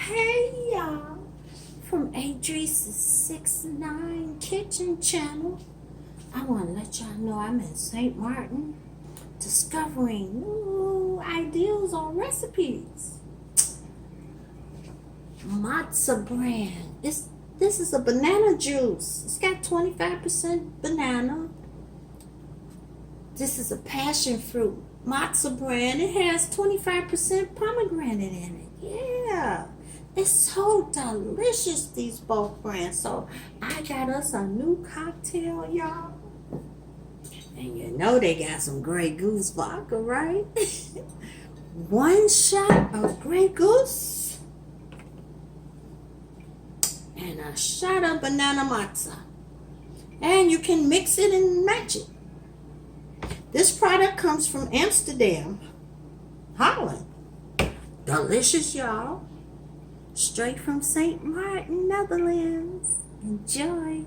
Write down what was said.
Hey y'all, from Adrice's 6ix9ine Kitchen channel. I want to let y'all know I'm in St. Martin discovering new ideas on recipes. Maaza brand. This is a banana juice. It's got 25% banana. This is a passion fruit. Maaza brand. It has 25% pomegranate in it. Yeah. It's so delicious, these both brands. So I got us a new cocktail, y'all. And you know they got some Grey Goose vodka, right? 1 shot of Grey Goose and a shot of banana Maaza. And you can mix it and match it. This product comes from Amsterdam, Holland. Delicious, y'all. Straight from St. Martin, Netherlands. Enjoy.